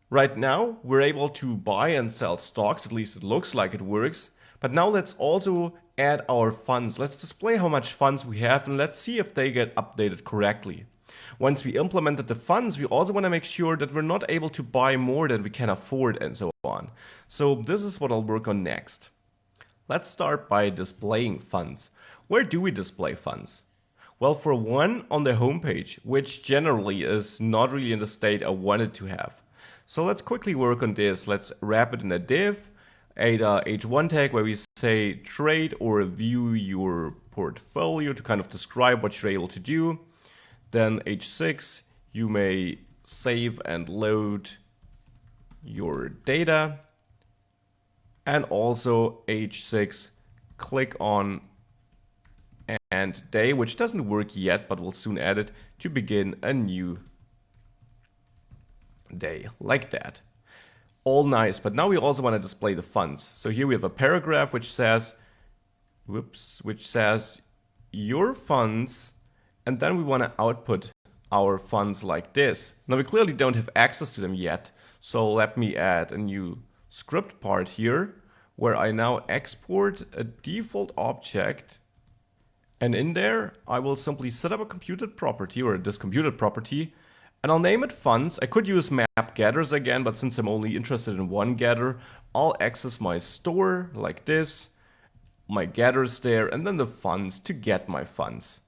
Right now, we're able to buy and sell stocks, at least it looks like it works. But now let's also add our funds. Let's display how much funds we have and let's see if they get updated correctly. Once we implemented the funds, we also want to make sure that we're not able to buy more than we can afford and so on. So this is what I'll work on next. Let's start by displaying funds. Where do we display funds? Well, for one, on the homepage, which generally is not really in the state I wanted to have. So let's quickly work on this. Let's wrap it in a div, add a H1 tag where we say trade or view your portfolio to kind of describe what you're able to do. Then H6, you may save and load your data. And also H6, click on and day, which doesn't work yet, but we'll soon add it to begin a new day, like that. All nice, but now we also want to display the funds. So here we have a paragraph which says, your funds, and then we want to output our funds like this. Now we clearly don't have access to them yet, so let me add a new script part here where I now export a default object, and in there I will simply set up a computed property or a discomputed property, and I'll name it funds. I could use map getters again, but since I'm only interested in one getter, I'll access my store like this, my getters there, and then the funds to get my funds.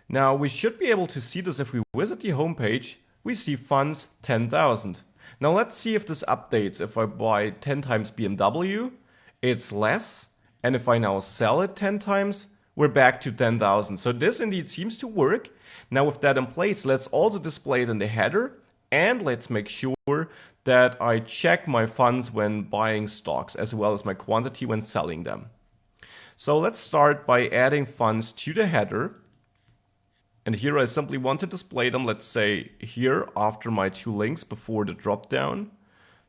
Now we should be able to see this if we visit the homepage. We see funds 10,000. Now let's see if this updates. If I buy 10 times BMW, it's less, and if I now sell it 10 times, we're back to 10,000. So this indeed seems to work. Now with that in place, let's also display it in the header, and let's make sure that I check my funds when buying stocks as well as my quantity when selling them. So let's start by adding funds to the header. And here I simply want to display them, let's say here after my two links before the drop down.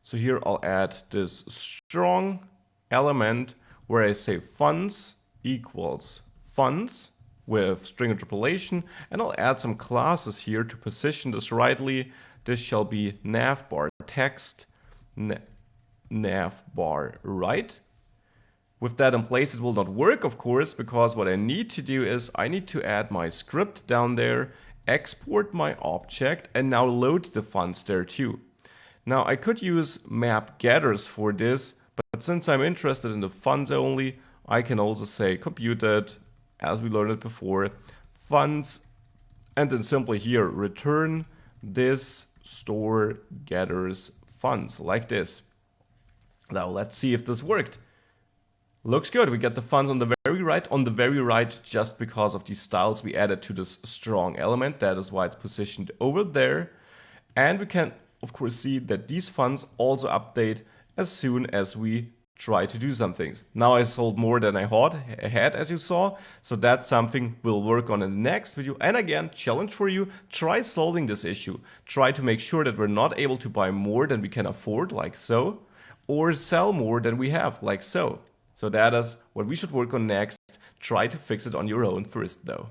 So here I'll add this strong element where I say funds equals funds with string interpolation, and I'll add some classes here to position this rightly. This shall be navbar text, navbar right. With that in place, it will not work, of course, because what I need to do is I need to add my script down there, export my object, and now load the funds there too. Now I could use map getters for this, but since I'm interested in the funds only, I can also say computed, as we learned it before, funds, and then simply here return this store getters funds like this. Now let's see if this worked. Looks good. We get the funds on the very right, just because of these styles we added to this strong element. That is why it's positioned over there. And we can, of course, see that these funds also update as soon as we try to do some things. Now I sold more than I had, as you saw. So that's something we'll work on in the next video. And again, challenge for you, try solving this issue. Try to make sure that we're not able to buy more than we can afford, like so, or sell more than we have, like so. So that is what we should work on next. Try to fix it on your own first though.